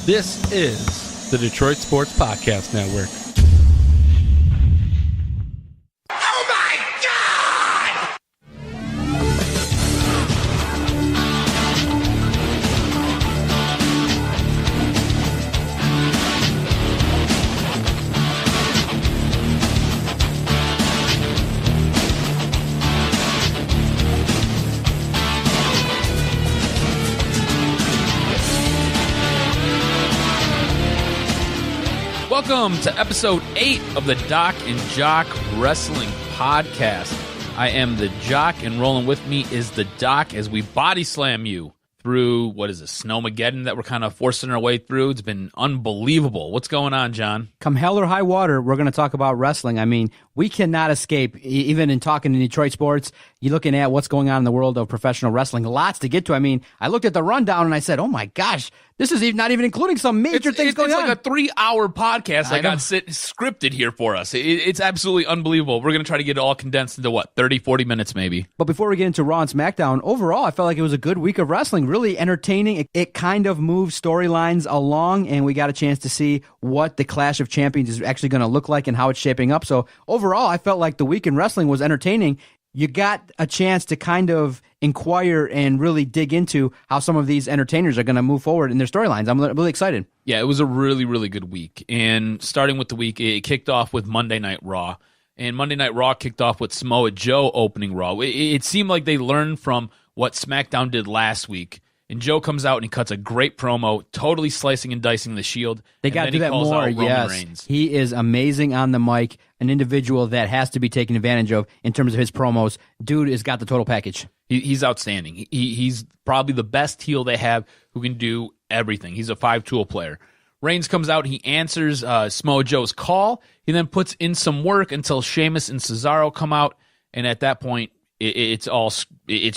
This is the Detroit Sports Podcast Network. Oh my God! Welcome to episode 8 of the Doc and Jock Wrestling Podcast. I am the Jock, and rolling with me is the Doc as we body slam you through, what is this, Snowmageddon that we're kind of forcing our way through. It's been unbelievable. What's going on, John? Come hell or high water, we're going to talk about wrestling. I mean, we cannot escape, even in talking to Detroit sports, you're looking at what's going on in the world of professional wrestling. Lots to get to. I mean, I looked at the rundown and I said, oh my gosh, this is not even including some major things going on. It's like a 3-hour podcast I got scripted here for us. It's absolutely unbelievable. We're going to try to get it all condensed into, 30, 40 minutes maybe. But before we get into Raw and SmackDown, overall, I felt like it was a good week of wrestling. Really entertaining. It kind of moved storylines along, and we got a chance to see what the Clash of Champions is actually going to look like and how it's shaping up. So overall, I felt like the week in wrestling was entertaining. You got a chance to kind of inquire and really dig into how some of these entertainers are going to move forward in their storylines. I'm really excited. Yeah, it was a really, really good week. And starting with the week, it kicked off with Monday Night Raw. And Monday Night Raw kicked off with Samoa Joe opening Raw. It seemed like they learned from what SmackDown did last week. And Joe comes out and he cuts a great promo, totally slicing and dicing the Shield. They got to do that more, yes. Reigns. He is amazing on the mic, an individual that has to be taken advantage of in terms of his promos. Dude has got the total package. He's outstanding. He's probably the best heel they have who can do everything. He's a 5-tool player. Reigns comes out, he answers Samoa Joe's call. He then puts in some work until Sheamus and Cesaro come out, and at that point, it's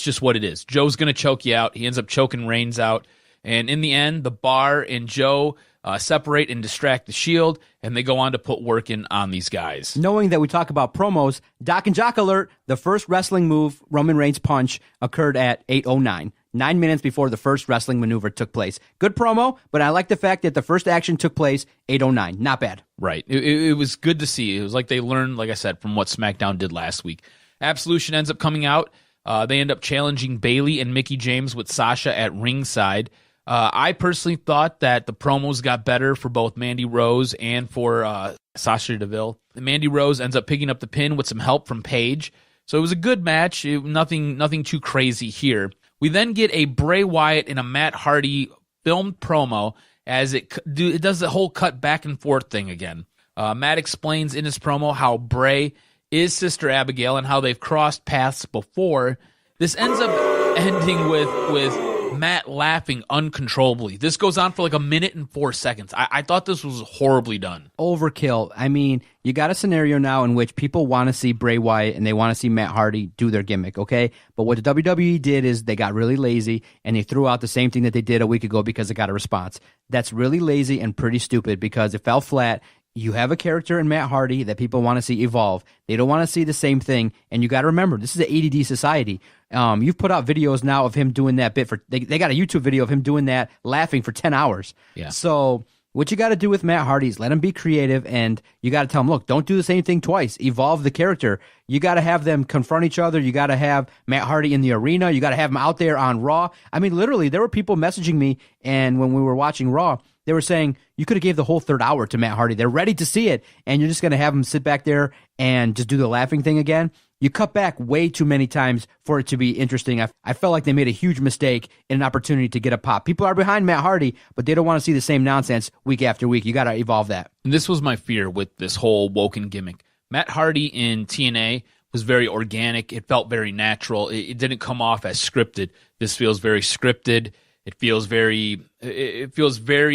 just what it is. Joe's going to choke you out. He ends up choking Reigns out. And in the end, the Bar and Joe separate and distract the Shield, and they go on to put work in on these guys. Knowing that we talk about promos, Doc and Jock alert, the first wrestling move, Roman Reigns' punch, occurred at 8:09. 9 minutes before the first wrestling maneuver took place. Good promo, but I like the fact that the first action took place 8:09. Not bad. Right. It was good to see. It was like they learned, like I said, from what SmackDown did last week. Absolution ends up coming out. They end up challenging Bayley and Mickie James with Sasha at ringside. I personally thought that the promos got better for both Mandy Rose and for Sasha Deville. Mandy Rose ends up picking up the pin with some help from Paige. So it was a good match. Nothing too crazy here. We then get a Bray Wyatt and a Matt Hardy filmed promo as it does the whole cut back and forth thing again. Matt explains in his promo how Bray is Sister Abigail and how they've crossed paths before. This ends up ending with Matt laughing uncontrollably. This goes on for like 1 minute and 4 seconds. I thought this was horribly done. Overkill. I mean, you got a scenario now in which people want to see Bray Wyatt and they want to see Matt Hardy do their gimmick, okay? But what the WWE did is they got really lazy and they threw out the same thing that they did a week ago because it got a response. That's really lazy and pretty stupid because it fell flat. You have a character in Matt Hardy that people want to see evolve. They don't want to see the same thing. And you got to remember, this is an ADD society. You've put out videos now of him doing that bit. They got a YouTube video of him doing that, laughing for 10 hours. Yeah. So what you got to do with Matt Hardy is let him be creative, and you got to tell him, look, don't do the same thing twice. Evolve the character. You got to have them confront each other. You got to have Matt Hardy in the arena. You got to have him out there on Raw. I mean, literally, there were people messaging me, and when we were watching Raw, they were saying, you could have gave the whole third hour to Matt Hardy. They're ready to see it, and you're just going to have him sit back there and just do the laughing thing again. You cut back way too many times for it to be interesting. I felt like they made a huge mistake in an opportunity to get a pop. People are behind Matt Hardy, but they don't want to see the same nonsense week after week. You got to evolve that. And this was my fear with this whole Woken gimmick. Matt Hardy in TNA was very organic. It felt very natural. It didn't come off as scripted. This feels very scripted. It feels very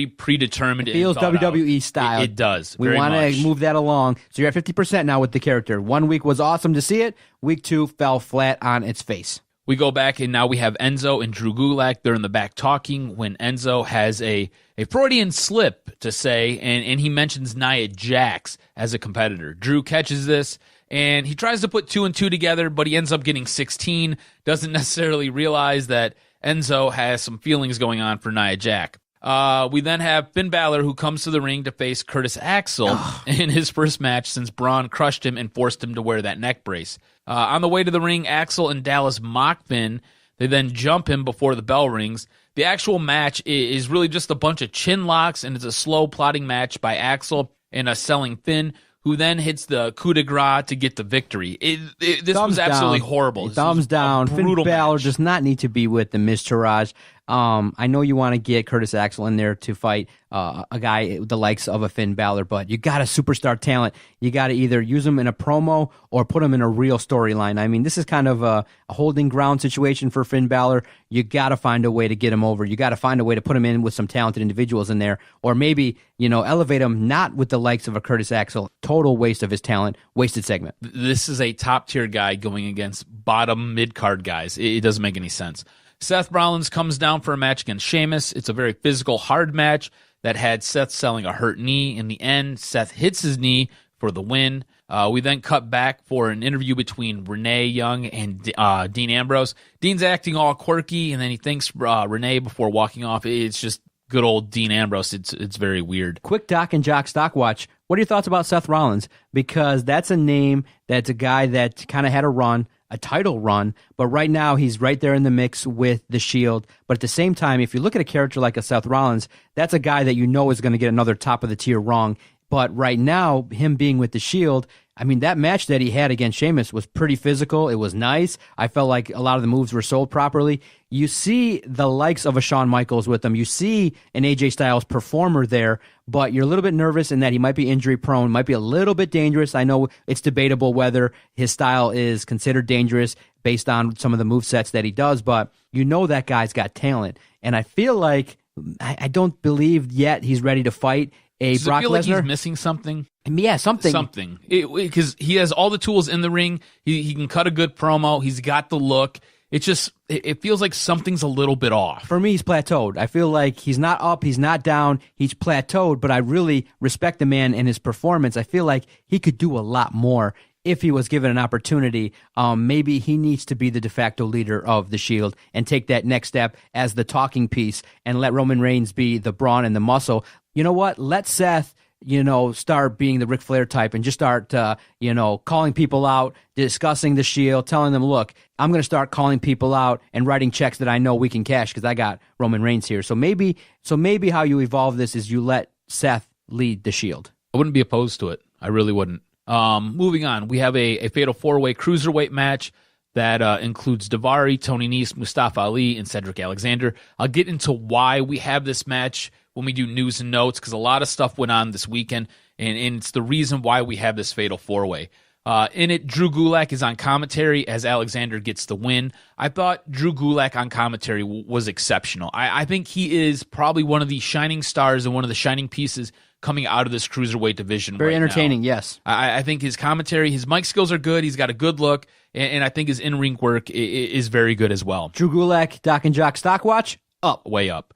predetermined. It feels WWE style. It does. We want to move that along. So you're at 50% now with the character. 1 week was awesome to see it. Week 2 fell flat on its face. We go back, and now we have Enzo and Drew Gulak. They're in the back talking when Enzo has a Freudian slip to say, and he mentions Nia Jax as a competitor. Drew catches this, and he tries to put 2 and 2 together, but he ends up getting 16. Doesn't necessarily realize that Enzo has some feelings going on for Nia Jax. We then have Finn Balor, who comes to the ring to face Curtis Axel in his first match since Braun crushed him and forced him to wear that neck brace. On the way to the ring, Axel and Dallas mock Finn. They then jump him before the bell rings. The actual match is really just a bunch of chin locks, and it's a slow plotting match by Axel and a selling Finn, who then hits the coup de grace to get the victory. This was absolutely horrible. Thumbs down. Finn Balor does not need to be with the Miztourage. I know you want to get Curtis Axel in there to fight a guy the likes of a Finn Balor, but you got a superstar talent. You got to either use him in a promo or put him in a real storyline. I mean, this is kind of a holding ground situation for Finn Balor. You got to find a way to get him over. You got to find a way to put him in with some talented individuals in there, or maybe, elevate him not with the likes of a Curtis Axel. Total waste of his talent, wasted segment. This is a top tier guy going against bottom mid card guys. It doesn't make any sense. Seth Rollins comes down for a match against Sheamus. It's a very physical, hard match that had Seth selling a hurt knee. In the end, Seth hits his knee for the win. We then cut back for an interview between Renee Young and Dean Ambrose. Dean's acting all quirky, and then he thanks Renee before walking off. It's just good old Dean Ambrose. It's very weird. Quick DocNJock stock watch. What are your thoughts about Seth Rollins? Because that's a name that's a guy that kind of had a run, a title run, but right now he's right there in the mix with the Shield. But at the same time, if you look at a character like a Seth Rollins, that's a guy that you know is going to get another top of the tier wrong. But right now, him being with the Shield, I mean, that match that he had against Sheamus was pretty physical. It was nice. I felt like a lot of the moves were sold properly. You see the likes of a Shawn Michaels with him. You see an AJ Styles performer there, but you're a little bit nervous in that he might be injury prone, might be a little bit dangerous. I know it's debatable whether his style is considered dangerous based on some of the movesets that he does, but you know that guy's got talent. And I feel like I don't believe yet he's ready to fight a Does Brock it feel like Lesnar. He's missing something? Yeah, something. Something. Because he has all the tools in the ring. He can cut a good promo. He's got the look. It feels like something's a little bit off. For me, he's plateaued. I feel like he's not up, he's not down, he's plateaued, but I really respect the man and his performance. I feel like he could do a lot more if he was given an opportunity. Maybe he needs to be the de facto leader of the Shield and take that next step as the talking piece and let Roman Reigns be the brawn and the muscle. You know what? Let Seth, start being the Ric Flair type and just start, calling people out, discussing the Shield, telling them, look, I'm going to start calling people out and writing checks that I know we can cash because I got Roman Reigns here. So maybe how you evolve this is you let Seth lead the Shield. I wouldn't be opposed to it. I really wouldn't. Moving on, we have a fatal four-way cruiserweight match that includes Daivari, Tony Nese, Mustafa Ali, and Cedric Alexander. I'll get into why we have this match when we do news and notes, because a lot of stuff went on this weekend, and it's the reason why we have this fatal four-way. In it, Drew Gulak is on commentary as Alexander gets the win. I thought Drew Gulak on commentary was exceptional. I think he is probably one of the shining stars and one of the shining pieces coming out of this cruiserweight division. Very entertaining, now. Yes. I think his commentary, his mic skills are good. He's got a good look, and I think his in-ring work is very good as well. Drew Gulak, DocNJock stock watch, up. Way up.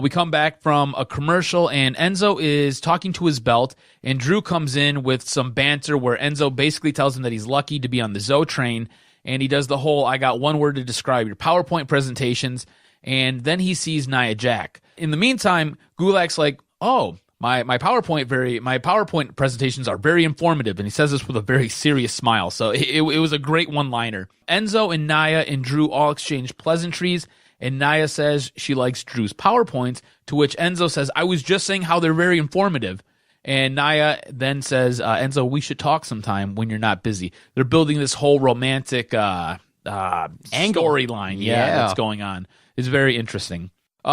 We come back from a commercial, and Enzo is talking to his belt, and Drew comes in with some banter where Enzo basically tells him that he's lucky to be on the Zoe train, and he does the whole, I got one word to describe your PowerPoint presentations, and then he sees Nia Jax. In the meantime, Gulak's like, oh, my PowerPoint presentations are very informative, and he says this with a very serious smile, so it was a great one-liner. Enzo and Nia and Drew all exchange pleasantries, and Nia says she likes Drew's PowerPoints, to which Enzo says, I was just saying how they're very informative. And Nia then says, Enzo, we should talk sometime when you're not busy. They're building this whole romantic storyline that's going on. It's very interesting.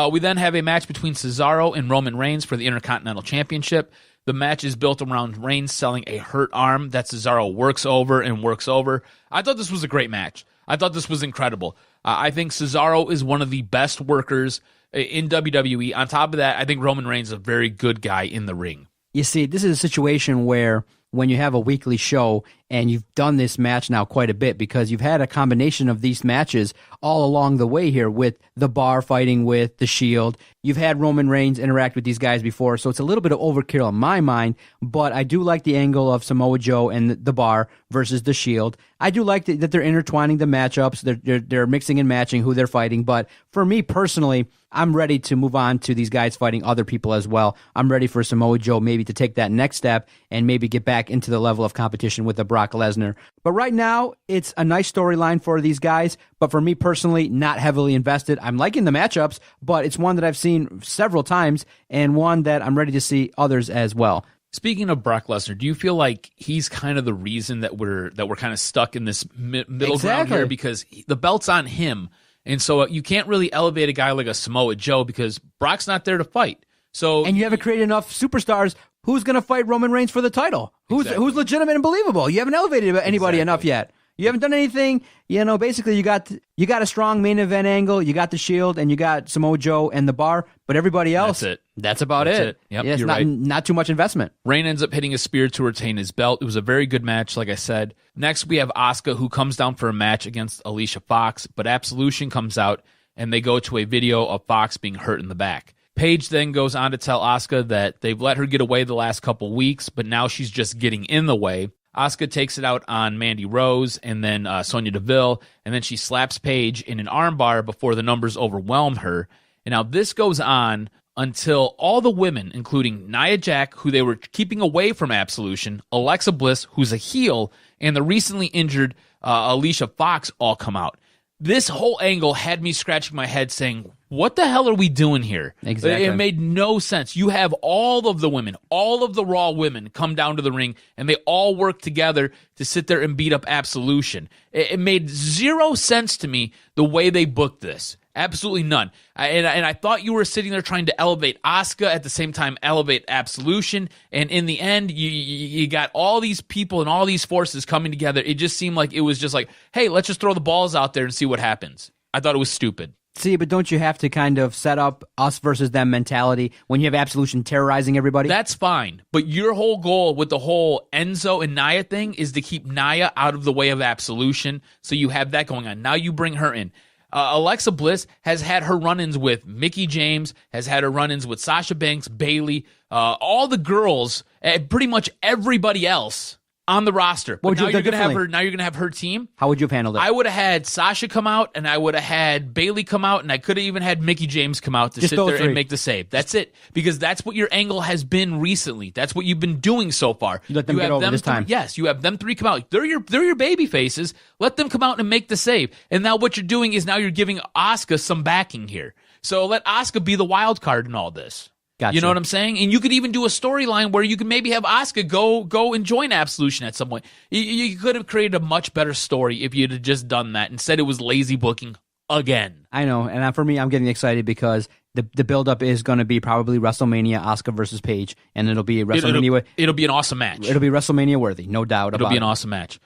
We then have a match between Cesaro and Roman Reigns for the Intercontinental Championship. The match is built around Reigns selling a hurt arm that Cesaro works over and works over. I thought this was a great match. I thought this was incredible. I think Cesaro is one of the best workers in WWE. On top of that, I think Roman Reigns is a very good guy in the ring. You see, this is a situation where when you have a weekly show, and you've done this match now quite a bit because you've had a combination of these matches all along the way here with the Bar fighting with the Shield. You've had Roman Reigns interact with these guys before, so it's a little bit of overkill in my mind, but I do like the angle of Samoa Joe and the Bar versus the Shield. I do like that they're intertwining the matchups. They're mixing and matching who they're fighting. But for me personally, I'm ready to move on to these guys fighting other people as well. I'm ready for Samoa Joe maybe to take that next step and maybe get back into the level of competition with a Brock Lesnar. But right now, it's a nice storyline for these guys. But for me personally, not heavily invested. I'm liking the matchups, but it's one that I've seen several times and one that I'm ready to see others as well. Speaking of Brock Lesnar, do you feel like he's kind of the reason that we're kind of stuck in this middle ground here, because the belt's on him, and so you can't really elevate a guy like a Samoa Joe because Brock's not there to fight. So and you haven't created enough superstars. Who's going to fight Roman Reigns for the title? Who's legitimate and believable? You haven't elevated anybody enough yet. You haven't done anything. Basically you got a strong main event angle. You got the Shield, and you got Samoa Joe and the Bar. But everybody else, that's about it. Yep, it's not too much investment. Reign ends up hitting a spear to retain his belt. It was a very good match, like I said. Next, we have Asuka, who comes down for a match against Alicia Fox, but Absolution comes out, and they go to a video of Fox being hurt in the back. Paige then goes on to tell Asuka that they've let her get away the last couple weeks, but now she's just getting in the way. Asuka takes it out on Mandy Rose and then Sonya Deville, and then she slaps Paige in an armbar before the numbers overwhelm her. And now this goes on until all the women, including Nia Jax, who they were keeping away from Absolution, Alexa Bliss, who's a heel, and the recently injured Alicia Fox all come out. This whole angle had me scratching my head saying, what the hell are we doing here? Exactly. It made no sense. You have all of the women, all of the Raw women come down to the ring, and they all work together to sit there and beat up Absolution. It made zero sense to me the way they booked this. Absolutely none. And I thought you were sitting there trying to elevate Asuka, at the same time elevate Absolution, and in the end, you got all these people and all these forces coming together. It just seemed like it was just like, hey, let's just throw the balls out there and see what happens. I thought it was stupid. See, but don't you have to kind of set up us versus them mentality when you have Absolution terrorizing everybody? That's fine. But your whole goal with the whole Enzo and Nia thing is to keep Nia out of the way of Absolution, so you have that going on. Now you bring her in. Alexa Bliss has had her run-ins with Mickie James, has had her run-ins with Sasha Banks, Bayley, all the girls, pretty much everybody else on the roster. But now you're going to have her team. How would you have handled it? I would have had Sasha come out, and I would have had Bayley come out, and I could have even had Mickie James come out to sit there and make the save. That's it. Because that's what your angle has been recently. That's what you've been doing so far. You let them get over this time. Yes, you have them three come out. They're your baby faces. Let them come out and make the save. And now what you're doing is now you're giving Asuka some backing here. So let Asuka be the wild card in all this. Gotcha. You know what I'm saying? And you could even do a storyline where you could maybe have Asuka go and join Absolution at some point. You could have created a much better story if you'd have just done that. Instead, it was lazy booking again. I know, and for me, I'm getting excited because the build-up is going to be probably WrestleMania, Asuka versus Paige, and it'll be WrestleMania. It'll be an awesome match. It'll be WrestleMania worthy, no doubt about it. It'll be an awesome match.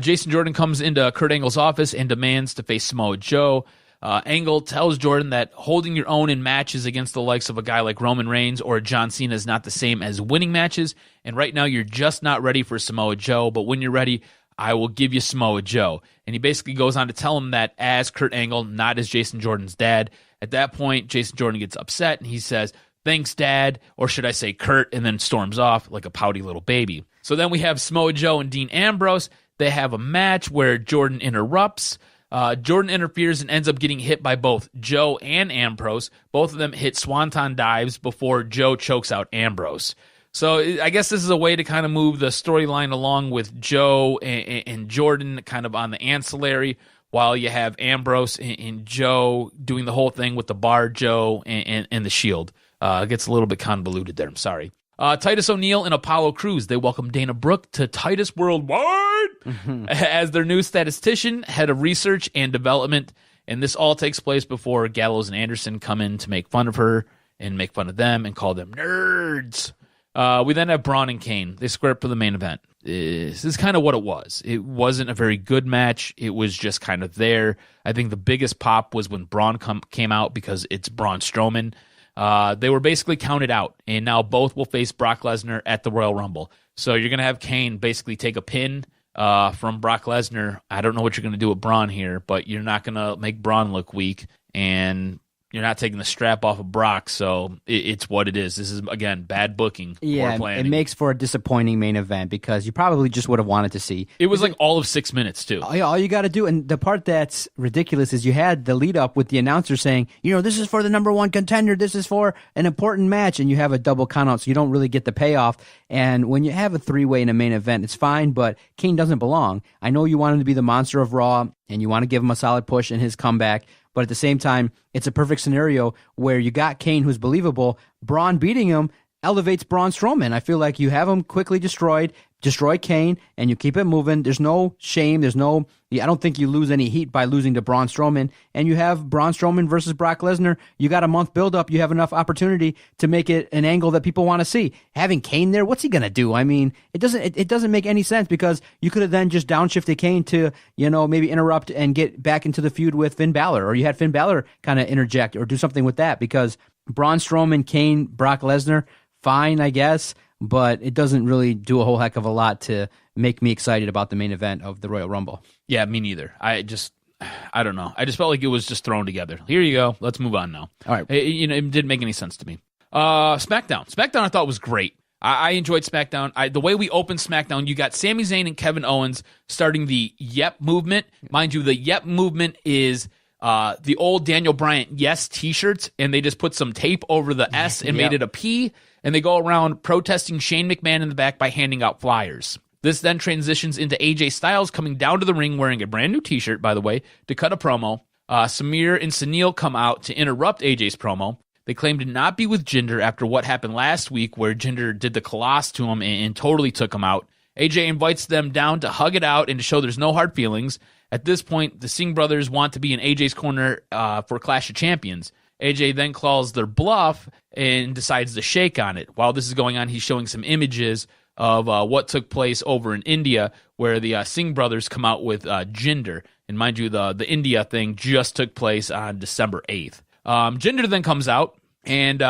Jason Jordan comes into Kurt Angle's office and demands to face Samoa Joe. Angle tells Jordan that holding your own in matches against the likes of a guy like Roman Reigns or John Cena is not the same as winning matches, and right now you're just not ready for Samoa Joe, but when you're ready, I will give you Samoa Joe. And he basically goes on to tell him that as Kurt Angle, not as Jason Jordan's dad. At that point, Jason Jordan gets upset, and he says, thanks, Dad, or should I say Kurt, and then storms off like a pouty little baby. So then we have Samoa Joe and Dean Ambrose. They have a match where Jordan interrupts. Jordan interferes and ends up getting hit by both Joe and Ambrose. Both of them hit swanton dives before Joe chokes out Ambrose. So I guess this is a way to kind of move the storyline along with Joe and Jordan kind of on the ancillary, while you have Ambrose and Joe doing the whole thing with the Bar, Joe, and the Shield. It gets a little bit convoluted there. I'm sorry. Titus O'Neil and Apollo Crews, they welcome Dana Brooke to Titus Worldwide as their new statistician, head of research and development. And this all takes place before Gallows and Anderson come in to make fun of her and make fun of them and call them nerds. We then have Braun and Kane. They square up for the main event. This is kind of what it was. It wasn't a very good match. It was just kind of there. I think the biggest pop was when Braun came out because it's Braun Strowman. They were basically counted out, and now both will face Brock Lesnar at the Royal Rumble. So you're going to have Kane basically take a pin from Brock Lesnar. I don't know what you're going to do with Braun here, but you're not going to make Braun look weak. And you're not taking the strap off of Brock, so it's what it is. This is, again, bad booking. Yeah, it makes for a disappointing main event because you probably just would have wanted to see. It was like all of 6 minutes, too. All you got to do, and the part that's ridiculous is you had the lead up with the announcer saying, this is for the number one contender, this is for an important match, and you have a double count out, so you don't really get the payoff. And when you have a three-way in a main event, it's fine, but Kane doesn't belong. I know you want him to be the monster of Raw, and you want to give him a solid push in his comeback, but at the same time, it's a perfect scenario where you got Kane, who's believable. Braun beating him elevates Braun Strowman. I feel like you have him quickly destroy Kane, and you keep it moving. There's no shame. I don't think you lose any heat by losing to Braun Strowman. And you have Braun Strowman versus Brock Lesnar. You got a month build-up. You have enough opportunity to make it an angle that people want to see. Having Kane there, what's he going to do? I mean, it doesn't make any sense because you could have then just downshifted Kane to, maybe interrupt and get back into the feud with Finn Balor, or you had Finn Balor kind of interject or do something with that because Braun Strowman, Kane, Brock Lesnar, fine, I guess, but it doesn't really do a whole heck of a lot to make me excited about the main event of the Royal Rumble. Yeah, me neither. I don't know. I just felt like it was just thrown together. Here you go. Let's move on now. All right. It didn't make any sense to me. SmackDown. SmackDown I thought was great. I enjoyed SmackDown. The way we opened SmackDown, you got Sami Zayn and Kevin Owens starting the Yep movement. Mind you, the Yep movement is the old Daniel Bryan Yes t-shirts, and they just put some tape over the S and made it a P, and they go around protesting Shane McMahon in the back by handing out flyers. This then transitions into AJ Styles coming down to the ring wearing a brand new t-shirt, by the way, to cut a promo. Samir and Sunil come out to interrupt AJ's promo. They claim to not be with Jinder after what happened last week where Jinder did the Colossus to him and totally took him out. AJ invites them down to hug it out and to show there's no hard feelings. At this point, the Singh brothers want to be in AJ's corner for Clash of Champions. AJ then calls their bluff and decides to shake on it. While this is going on, he's showing some images of what took place over in India where the Singh brothers come out with Jinder. And mind you, the India thing just took place on December 8th. Jinder then comes out, and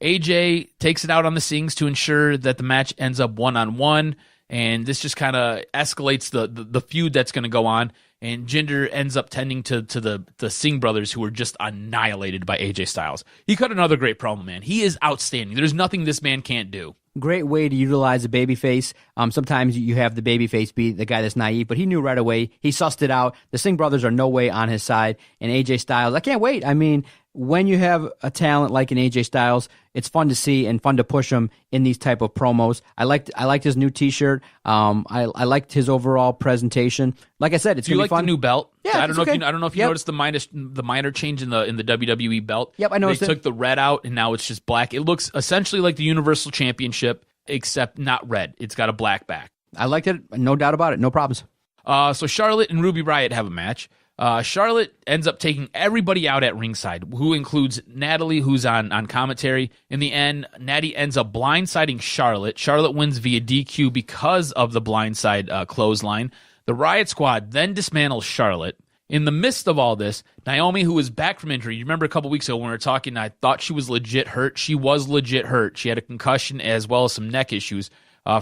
AJ takes it out on the Singhs to ensure that the match ends up one-on-one, and this just kind of escalates the feud that's going to go on, and Jinder ends up tending to the Singh brothers who were just annihilated by AJ Styles. He cut another great promo, man. He is outstanding. There's nothing this man can't do. Great way to utilize a babyface. Sometimes you have the babyface be the guy that's naive, but he knew right away. He sussed it out. The Singh brothers are no way on his side, and AJ Styles, I can't wait. I mean, when you have a talent like an AJ Styles, it's fun to see and fun to push him in these type of promos. I liked his new T-shirt. I liked his overall presentation. Like I said, it's gonna be fun. The new belt? Yeah, I don't know if you noticed the minor change in the WWE belt. Yep, I noticed. They took the red out and now it's just black. It looks essentially like the Universal Championship, except not red. It's got a black back. I liked it, no doubt about it. No problems. So Charlotte and Ruby Riott have a match. Charlotte ends up taking everybody out at ringside, who includes Natalie, who's on commentary. In the end, Natty ends up blindsiding Charlotte. Charlotte wins via DQ because of the blindside clothesline. The Riot Squad then dismantles Charlotte. In the midst of all this, Naomi, who is back from injury, you remember a couple weeks ago when we were talking, I thought she was legit hurt. She was legit hurt. She had a concussion as well as some neck issues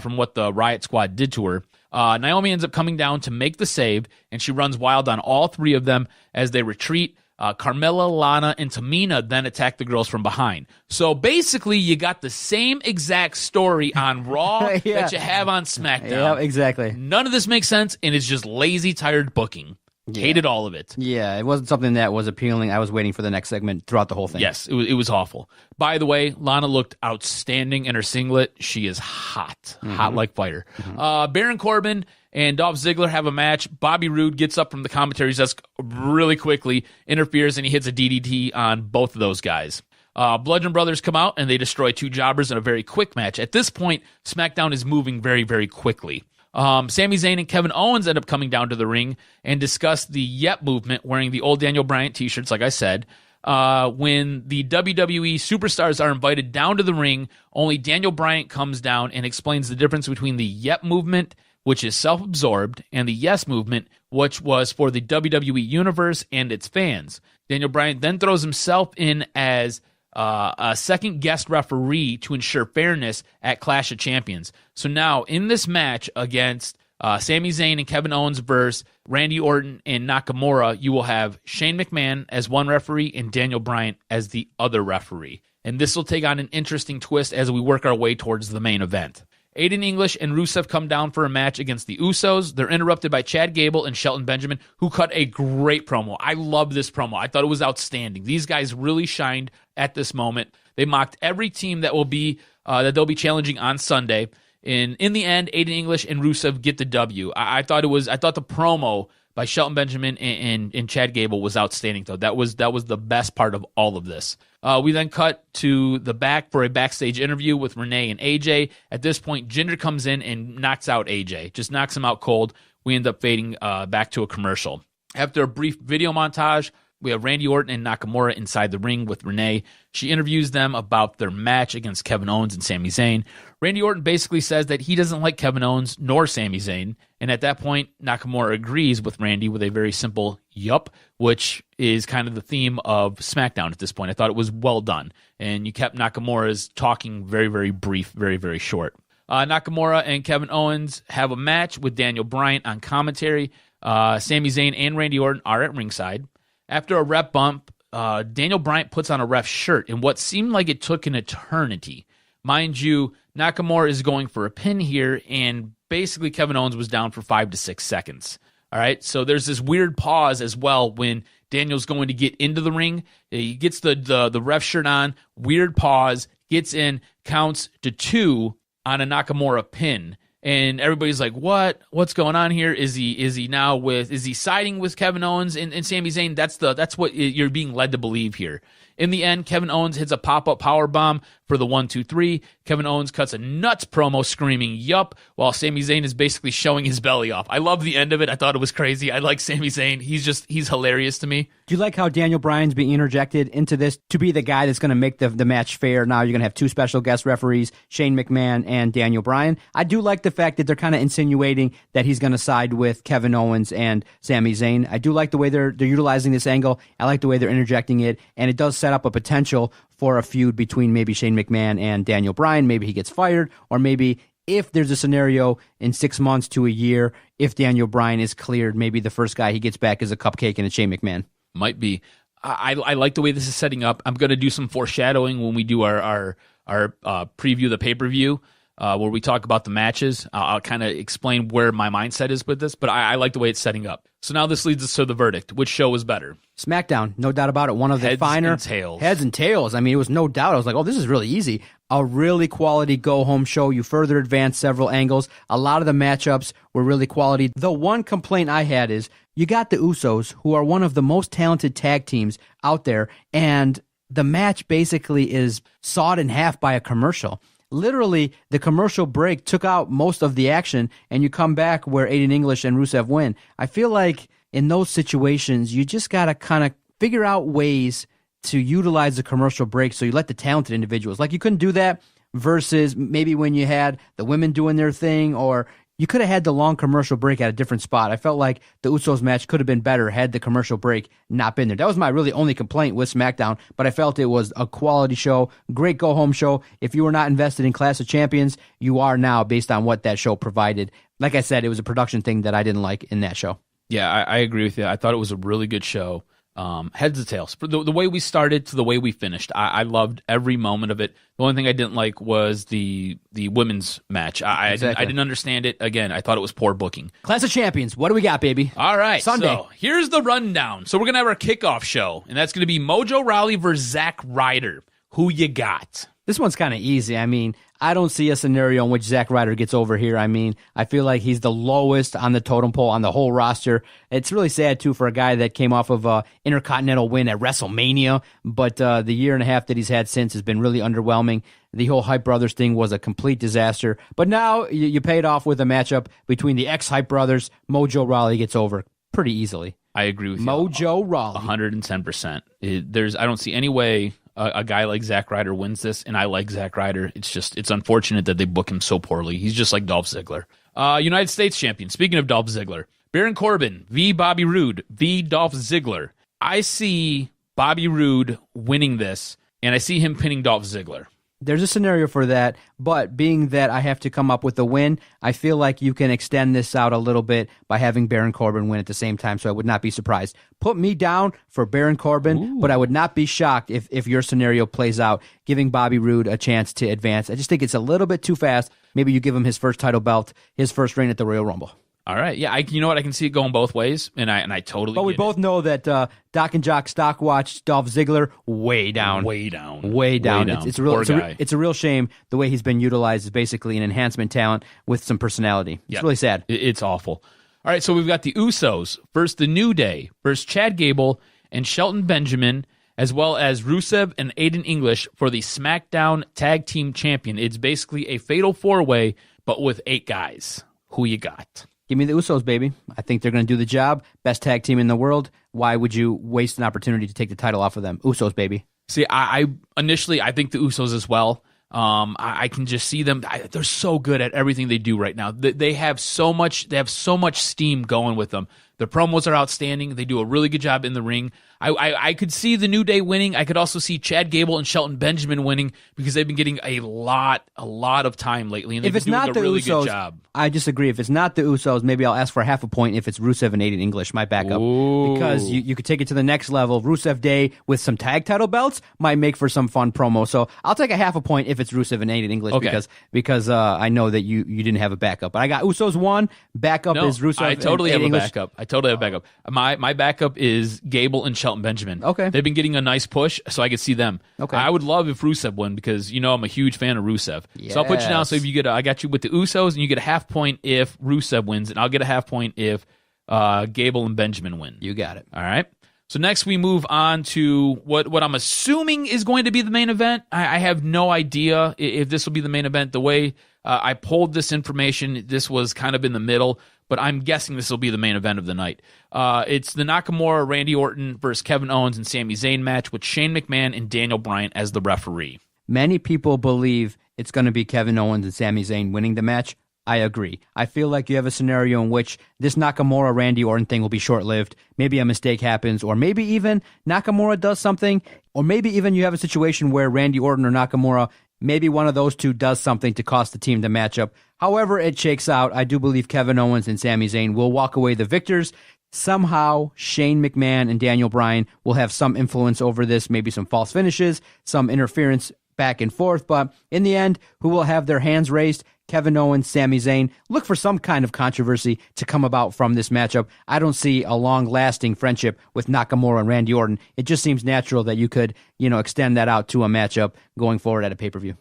from what the Riot Squad did to her. Naomi ends up coming down to make the save, and she runs wild on all three of them as they retreat. Carmella, Lana, and Tamina then attack the girls from behind. So basically, you got the same exact story on Raw that you have on SmackDown. Yeah, exactly. None of this makes sense, and it's just lazy, tired booking. Yeah. Hated all of it. Yeah, it wasn't something that was appealing. I was waiting for the next segment throughout the whole thing. Yes, it was awful. By the way, Lana looked outstanding in her singlet. She is hot. Hot like fire. Baron Corbin and Dolph Ziggler have a match. Bobby Roode gets up from the commentary desk really quickly, interferes, and he hits a DDT on both of those guys. Bludgeon Brothers come out, and they destroy two jobbers in a very quick match. At this point, SmackDown is moving very, very quickly. Sami Zayn and Kevin Owens end up coming down to the ring and discuss the Yep movement wearing the old Daniel Bryan t-shirts, like I said. When the WWE superstars are invited down to the ring, only Daniel Bryan comes down and explains the difference between the Yep movement, which is self-absorbed, and the Yes movement, which was for the WWE Universe and its fans. Daniel Bryan then throws himself in as a second guest referee to ensure fairness at Clash of Champions. So now, in this match against Sami Zayn and Kevin Owens versus Randy Orton and Nakamura, you will have Shane McMahon as one referee and Daniel Bryan as the other referee. And this will take on an interesting twist as we work our way towards the main event. Aiden English and Rusev come down for a match against the Usos. They're interrupted by Chad Gable and Shelton Benjamin, who cut a great promo. I love this promo. I thought it was outstanding. These guys really shined at this moment. They mocked every team that will be that they'll be challenging on Sunday. And in the end, Aiden English and Rusev get the W. I thought the promo by Shelton Benjamin and Chad Gable was outstanding, though. That was the best part of all of this. We then cut to the back for a backstage interview with Renee and AJ. At this point, Jinder comes in and knocks out AJ, just knocks him out cold. We end up fading back to a commercial. After a brief video montage, we have Randy Orton and Nakamura inside the ring with Renee. She interviews them about their match against Kevin Owens and Sami Zayn. Randy Orton basically says that he doesn't like Kevin Owens nor Sami Zayn. And at that point, Nakamura agrees with Randy with a very simple yup, which is kind of the theme of SmackDown at this point. I thought it was well done. And you kept Nakamura's talking very, very brief, very, very short. Nakamura and Kevin Owens have a match with Daniel Bryan on commentary. Sami Zayn and Randy Orton are at ringside. After a ref bump, Daniel Bryan puts on a ref shirt in what seemed like it took an eternity. Mind you, Nakamura is going for a pin here, and basically Kevin Owens was down for 5 to 6 seconds. All right, so there's this weird pause as well when Daniel's going to get into the ring. He gets the ref shirt on, weird pause, gets in, counts to 2 on a Nakamura pin. And everybody's like, what's going on here? Is he siding with Kevin Owens and Sami Zayn? That's what you're being led to believe here. In the end, Kevin Owens hits a pop-up powerbomb for the 1-2-3. Kevin Owens cuts a nuts promo screaming yup, while Sami Zayn is basically showing his belly off. I love the end of it. I thought it was crazy. I like Sami Zayn. He's hilarious to me. Do you like how Daniel Bryan's being interjected into this to be the guy that's going to make the match fair? Now you're going to have 2 special guest referees, Shane McMahon and Daniel Bryan. I do like the fact that they're kind of insinuating that he's going to side with Kevin Owens and Sami Zayn. I do like the way they're utilizing this angle. I like the way they're interjecting it, and it does set up a potential for a feud between maybe Shane McMahon and Daniel Bryan. Maybe he gets fired, or maybe if there's a scenario in 6 months to a year, if Daniel Bryan is cleared, maybe the first guy he gets back is a cupcake and it's Shane McMahon. Might be. I like the way this is setting up. I'm going to do some foreshadowing when we do our preview of the pay-per-view, where we talk about the matches. I'll kind of explain where my mindset is with this, but I like the way it's setting up. So now this leads us to the verdict. Which show was better? SmackDown, no doubt about it. One of the finer heads and tails. I mean, it was no doubt. I was like, oh, this is really easy. A really quality go-home show. You further advanced several angles. A lot of the matchups were really quality. The one complaint I had is you got the Usos, who are one of the most talented tag teams out there, and the match basically is sawed in half by a commercial. Literally, the commercial break took out most of the action, and you come back where Aiden English and Rusev win. I feel like in those situations, you just got to kind of figure out ways to utilize the commercial break so you let the talented individuals. Like, you couldn't do that versus maybe when you had the women doing their thing, or you could have had the long commercial break at a different spot. I felt like the Usos match could have been better had the commercial break not been there. That was my really only complaint with SmackDown, but I felt it was a quality show, great go-home show. If you were not invested in Clash of Champions, you are now based on what that show provided. Like I said, it was a production thing that I didn't like in that show. Yeah, I agree with you. I thought it was a really good show. Heads to tails. The way we started to the way we finished, I loved every moment of it. The only thing I didn't like was the women's match. I didn't understand it. Again, I thought it was poor booking. Clash of Champions, what do we got, baby? All right, Sunday. So here's the rundown. So we're going to have our kickoff show, and that's going to be Mojo Rawley versus Zack Ryder. Who you got? This one's kind of easy. I mean, I don't see a scenario in which Zack Ryder gets over here. I mean, I feel like he's the lowest on the totem pole on the whole roster. It's really sad, too, for a guy that came off of an Intercontinental win at WrestleMania, but the year and a half that he's had since has been really underwhelming. The whole Hype Brothers thing was a complete disaster. But now you paid off with a matchup between the ex-Hype Brothers. Mojo Rawley gets over pretty easily. I agree with you. Mojo Rawley. 110%. I don't see any way a guy like Zack Ryder wins this, and I like Zack Ryder. It's unfortunate that they book him so poorly. He's just like Dolph Ziggler. United States champion. Speaking of Dolph Ziggler, Baron Corbin v. Bobby Roode v. Dolph Ziggler. I see Bobby Roode winning this, and I see him pinning Dolph Ziggler. There's a scenario for that, but being that I have to come up with a win, I feel like you can extend this out a little bit by having Baron Corbin win at the same time, so I would not be surprised. Put me down for Baron Corbin, but I would not be shocked if your scenario plays out, giving Bobby Roode a chance to advance. I just think it's a little bit too fast. Maybe you give him his first title belt, his first reign at the Royal Rumble. All right. Yeah, you know what? I can see it going both ways, and I totally But we both know that DocNJock stock watch Dolph Ziggler way down. Way down. It's a real shame the way he's been utilized as basically an enhancement talent with some personality. It's really sad. It's awful. All right, so we've got the Usos. First, the New Day. First, Chad Gable and Shelton Benjamin, as well as Rusev and Aiden English for the SmackDown Tag Team Champion. It's basically a fatal four-way, but with 8 guys. Who you got? Give me the Usos, baby. I think they're going to do the job. Best tag team in the world. Why would you waste an opportunity to take the title off of them? Usos, baby. See, I initially think the Usos as well. I can just see them. They're so good at everything they do right now. They have so much. They have so much steam going with them. Their promos are outstanding. They do a really good job in the ring. I could see the New Day winning. I could also see Chad Gable and Shelton Benjamin winning because they've been getting a lot of time lately, and they've been doing a really good job. I disagree. If it's not the Usos, maybe I'll ask for half a point if it's Rusev and Aiden English, my backup. Ooh. Because you could take it to the next level. Rusev Day with some tag title belts might make for some fun promo. So I'll take a half a point if it's Rusev and Aiden English because I know that you didn't have a backup. But I got Usos 1, backup is Rusev I totally and have English. a backup. I totally have a backup. My backup is Gable and Shelton Benjamin. Okay. They've been getting a nice push, so I could see them. Okay. I would love if Rusev won because, I'm a huge fan of Rusev. Yes. So I'll put you down. So if you get I got you with the Usos, and you get a half point if Rusev wins, and I'll get a half point if Gable and Benjamin win. You got it. All right. So next we move on to what I'm assuming is going to be the main event. I have no idea if this will be the main event. The way I pulled this information, this was kind of in the middle, but I'm guessing this will be the main event of the night. It's the Nakamura, Randy Orton versus Kevin Owens and Sami Zayn match with Shane McMahon and Daniel Bryan as the referee. Many people believe it's going to be Kevin Owens and Sami Zayn winning the match. I agree. I feel like you have a scenario in which this Nakamura Randy Orton thing will be short-lived. Maybe a mistake happens, or maybe even Nakamura does something, or maybe even you have a situation where Randy Orton or Nakamura, maybe one of those two does something to cost the team the matchup. However it shakes out, I do believe Kevin Owens and Sami Zayn will walk away the victors. Somehow, Shane McMahon and Daniel Bryan will have some influence over this, maybe some false finishes, some interference back and forth, but in the end, who will have their hands raised? Kevin Owens, Sami Zayn. Look for some kind of controversy to come about from this matchup. I don't see a long-lasting friendship with Nakamura and Randy Orton. It just seems natural that you could, extend that out to a matchup going forward at a pay-per-view.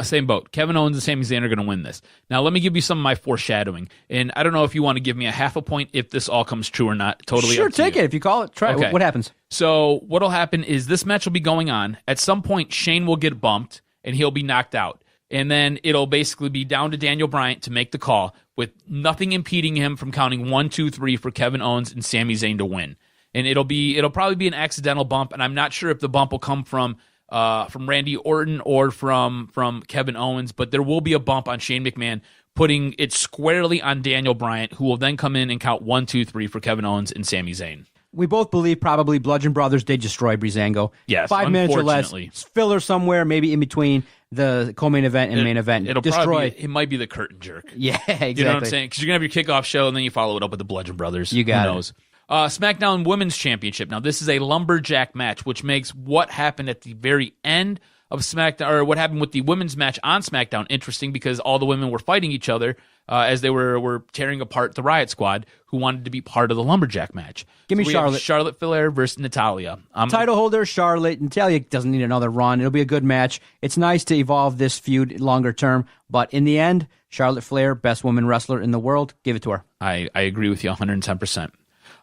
Same boat. Kevin Owens and Sami Zayn are going to win this. Now, let me give you some of my foreshadowing. And I don't know if you want to give me a half a point if this all comes true or not. Totally Sure, up to take you. it. If you call it, try it. What happens? So what will happen is this match will be going on. At some point, Shane will get bumped, and he'll be knocked out. And then it'll basically be down to Daniel Bryan to make the call with nothing impeding him from counting 1, 2, 3 for Kevin Owens and Sami Zayn to win. And it'll probably be an accidental bump, and I'm not sure if the bump will come from Randy Orton or from Kevin Owens, but there will be a bump on Shane McMahon, putting it squarely on Daniel Bryan, who will then come in and count 1, 2, 3 for Kevin Owens and Sami Zayn. We both believe probably Bludgeon Brothers did destroy Breezango. Yes, 5 minutes or less. unfortunately. Filler somewhere, maybe in between the co-main event and main event. It'll destroy. It might be the curtain jerk. Yeah, exactly. You know what I'm saying? Because you're going to have your kickoff show, and then you follow it up with the Bludgeon Brothers. You got Who it. knows? SmackDown Women's Championship. Now, this is a lumberjack match, which makes what happened at the very end of SmackDown, or what happened with the women's match on SmackDown, interesting because all the women were fighting each other as they were tearing apart the Riot Squad, who wanted to be part of the lumberjack match. Give me we have Charlotte. Charlotte Flair versus Natalya. Title holder Charlotte. Natalya doesn't need another run. It'll be a good match. It's nice to evolve this feud longer term, but in the end, Charlotte Flair, best woman wrestler in the world. Give it to her. I agree with you 110%.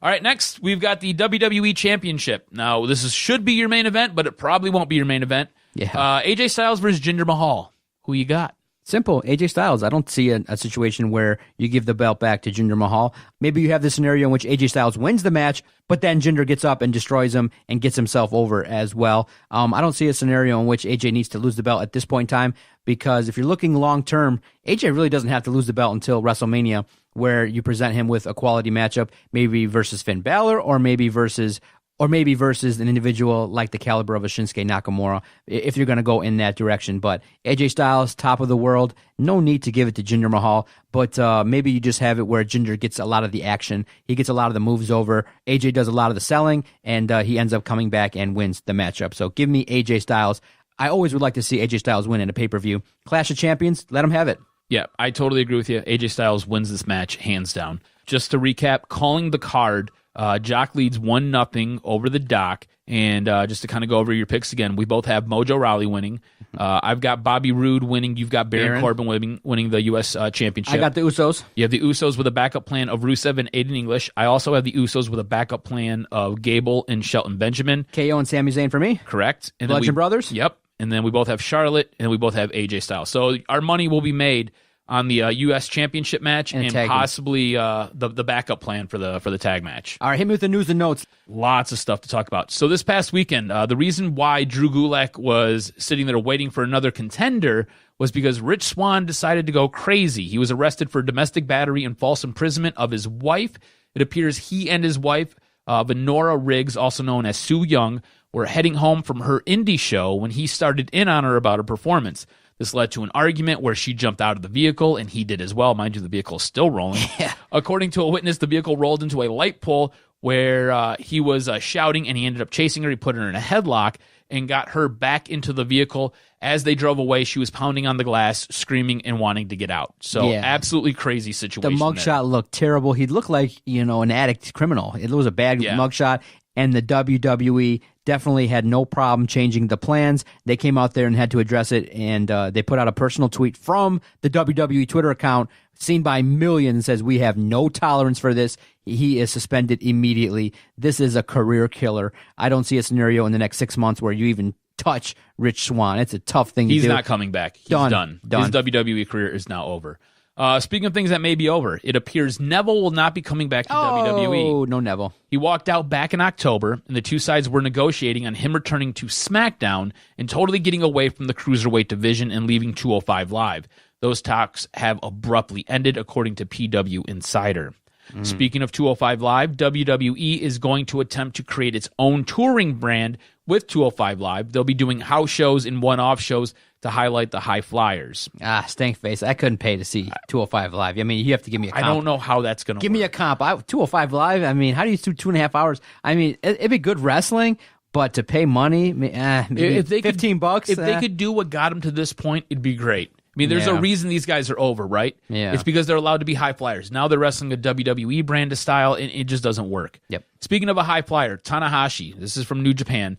All right, next, we've got the WWE Championship. Now, this should be your main event, but it probably won't be your main event. Yeah. AJ Styles versus Jinder Mahal. Who you got? Simple. AJ Styles. I don't see a situation where you give the belt back to Jinder Mahal. Maybe you have the scenario in which AJ Styles wins the match, but then Jinder gets up and destroys him and gets himself over as well. I don't see a scenario in which AJ needs to lose the belt at this point in time, because if you're looking long term, AJ really doesn't have to lose the belt until WrestleMania, where you present him with a quality matchup, maybe versus Finn Balor or maybe versus or maybe versus an individual like the caliber of a Shinsuke Nakamura, if you're going to go in that direction. But AJ Styles, top of the world, no need to give it to Jinder Mahal, but maybe you just have it where Jinder gets a lot of the action. He gets a lot of the moves over. AJ does a lot of the selling, and he ends up coming back and wins the matchup. So give me AJ Styles. I always would like to see AJ Styles win in a pay-per-view. Clash of Champions, let him have it. Yeah, I totally agree with you. AJ Styles wins this match, hands down. Just to recap, calling the card, Jock leads 1-0 over the Doc. And just to kind of go over your picks again, we both have Mojo Rawley winning. I've got Bobby Roode winning. You've got Baron Corbin winning the U.S. Championship. I got the Usos. You have the Usos with a backup plan of Rusev and Aiden English. I also have the Usos with a backup plan of Gable and Shelton Benjamin. KO and Sami Zayn for me. Correct. And Bludgeon Brothers. Yep. And then we both have Charlotte, and we both have AJ Styles. So our money will be made on the U.S. Championship match and possibly the backup plan for the tag match. All right, hit me with the news and notes. Lots of stuff to talk about. So this past weekend, the reason why Drew Gulak was sitting there waiting for another contender was because Rich Swann decided to go crazy. He was arrested for domestic battery and false imprisonment of his wife. It appears he and his wife, Venora Riggs, also known as Sue Young, were heading home from her indie show when he started in on her about her performance. This led to an argument where she jumped out of the vehicle, and he did as well. Mind you, the vehicle is still rolling. Yeah. According to a witness, the vehicle rolled into a light pole where he was shouting, and he ended up chasing her. He put her in a headlock and got her back into the vehicle. As they drove away, she was pounding on the glass, screaming and wanting to get out. So absolutely crazy situation. The mugshot looked terrible. He looked like, an addict criminal. It was a bad mugshot. And the WWE definitely had no problem changing the plans. They came out there and had to address it, and they put out a personal tweet from the WWE Twitter account, seen by millions, says, "We have no tolerance for this. He is suspended immediately. This is a career killer. I don't see a scenario in the next 6 months where you even touch Rich Swann. It's a tough thing to do." He's not coming back. He's done. His WWE career is now over. Speaking of things that may be over, it appears Neville will not be coming back to WWE. Oh, no Neville. He walked out back in October, and the two sides were negotiating on him returning to SmackDown and totally getting away from the Cruiserweight division and leaving 205 Live. Those talks have abruptly ended, according to PW Insider. Speaking of 205 Live, WWE is going to attempt to create its own touring brand with 205 Live. They'll be doing house shows and one-off shows to highlight the high flyers. Stink face. I couldn't pay to see 205 Live. I mean, you have to give me a comp. I don't know how that's going to work. Give me a comp. 205 Live, I mean, how do you do 2.5 hours? I mean, it'd be good wrestling, but to pay money, maybe if they $15. If they could do what got them to this point, it'd be great. I mean, there's a reason these guys are over, right? Yeah. It's because they're allowed to be high flyers. Now they're wrestling a WWE brand of style, and it just doesn't work. Yep. Speaking of a high flyer, Tanahashi, this is from New Japan.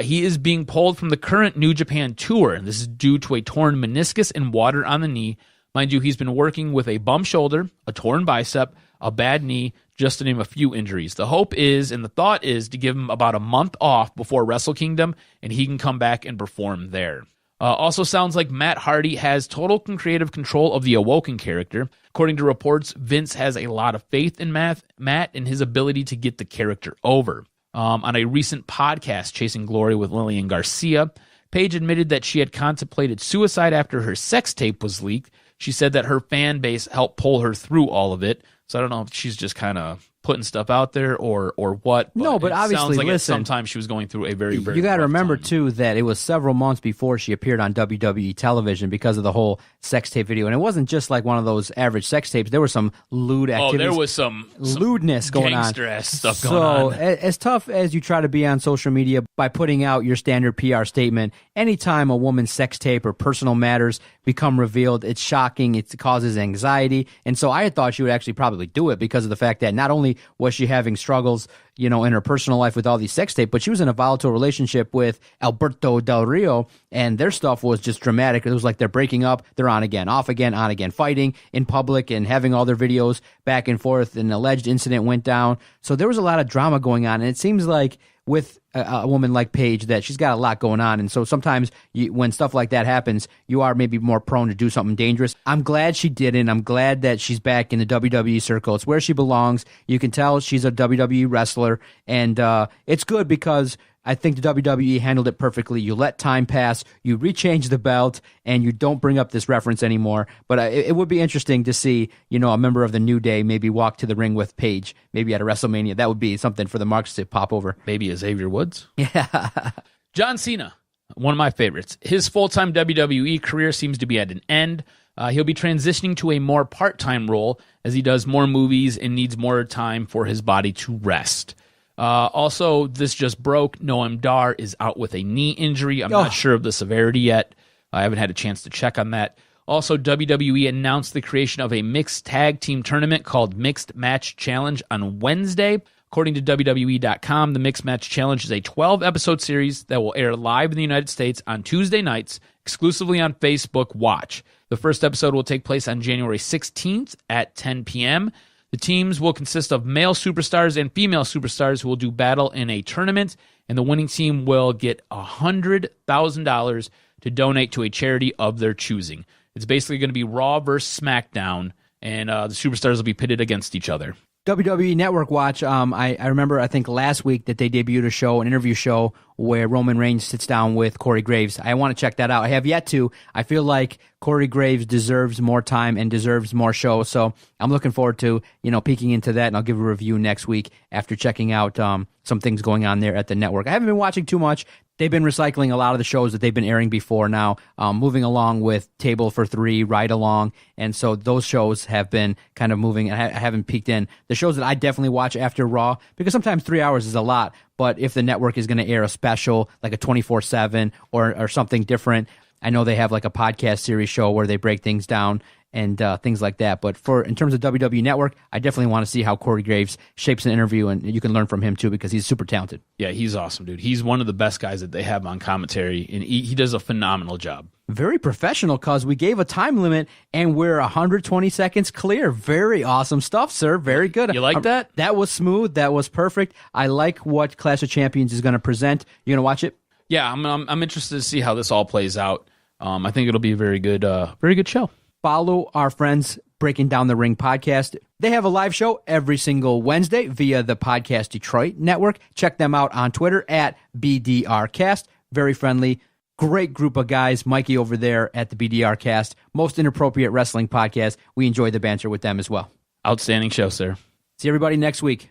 He is being pulled from the current New Japan tour, and this is due to a torn meniscus and water on the knee. Mind you, he's been working with a bum shoulder, a torn bicep, a bad knee, just to name a few injuries. The hope is, and the thought is, to give him about a month off before Wrestle Kingdom, and he can come back and perform there. Also sounds like Matt Hardy has total creative control of the Awoken character. According to reports, Vince has a lot of faith in Matt and his ability to get the character over. On a recent podcast, Chasing Glory with Lillian Garcia, Paige admitted that she had contemplated suicide after her sex tape was leaked. She said that her fan base helped pull her through all of it. So I don't know if she's just kind of putting stuff out there or what. No, but obviously, sounds like listen, sometimes she was going through a very, very you got to rough remember, time. too, that it was several months before she appeared on WWE television because of the whole sex tape video. And it wasn't just like one of those average sex tapes. There was some lewd activities. Oh, there was some lewdness going on. Gangster-ass stuff going on. So, as tough as you try to be on social media by putting out your standard PR statement, anytime a woman's sex tape or personal matters become revealed, it's shocking. It causes anxiety. And so I had thought she would actually probably do it because of the fact that not only was she having struggles, in her personal life with all these sex tape, but she was in a volatile relationship with Alberto Del Rio, and their stuff was just dramatic. It was like they're breaking up, they're on again, off again, on again, fighting in public and having all their videos back and forth. An alleged incident went down. So there was a lot of drama going on, and it seems like with a woman like Paige that she's got a lot going on. And so sometimes when stuff like that happens, you are maybe more prone to do something dangerous. I'm glad she didn't. I'm glad that she's back in the WWE circle. It's where she belongs. You can tell she's a WWE wrestler. And it's good because I think the WWE handled it perfectly. You let time pass, you rechange the belt, and you don't bring up this reference anymore. But it would be interesting to see, a member of the New Day maybe walk to the ring with Paige, maybe at a WrestleMania. That would be something for the marks to pop over. Maybe a Xavier Woods. Yeah. John Cena, one of my favorites. His full-time WWE career seems to be at an end. He'll be transitioning to a more part-time role as he does more movies and needs more time for his body to rest. Also, this just broke. Noam Dar is out with a knee injury. I'm not sure of the severity yet. I haven't had a chance to check on that. Also, WWE announced the creation of a mixed tag team tournament called Mixed Match Challenge on Wednesday. According to WWE.com, the Mixed Match Challenge is a 12-episode series that will air live in the United States on Tuesday nights, exclusively on Facebook Watch. The first episode will take place on January 16th at 10 p.m., The teams will consist of male superstars and female superstars who will do battle in a tournament, and the winning team will get $100,000 to donate to a charity of their choosing. It's basically going to be Raw versus SmackDown, and the superstars will be pitted against each other. WWE Network Watch, I remember, I think last week that they debuted a show, an interview show, where Roman Reigns sits down with Corey Graves. I want to check that out. I have yet to. I feel like Corey Graves deserves more time and deserves more show, so I'm looking forward to, peeking into that, and I'll give a review next week after checking out some things going on there at the network. I haven't been watching too much. They've been recycling a lot of the shows that they've been airing before now, moving along with Table for Three, Ride Along, and so those shows have been kind of moving. I haven't peeked in. The shows that I definitely watch after Raw, because sometimes 3 hours is a lot, but if the network is going to air a special, like a 24/7 or something different, I know they have like a podcast series show where they break things down and things like that. But in terms of WWE Network, I definitely want to see how Corey Graves shapes an interview, and you can learn from him too because he's super talented. Yeah, he's awesome, dude. He's one of the best guys that they have on commentary, and he does a phenomenal job. Very professional, cuz we gave a time limit, and we're 120 seconds clear. Very awesome stuff, sir. Very good. You like that? That was smooth. That was perfect. I like what Clash of Champions is going to present. You going to watch it? Yeah, I'm interested to see how this all plays out. I think it'll be a very good show. Follow our friends Breaking Down the Ring podcast. They have a live show every single Wednesday via the Podcast Detroit Network. Check them out on Twitter at BDRcast. Very friendly, great group of guys. Mikey over there at the BDRcast. Most inappropriate wrestling podcast. We enjoy the banter with them as well. Outstanding show, sir. See everybody next week.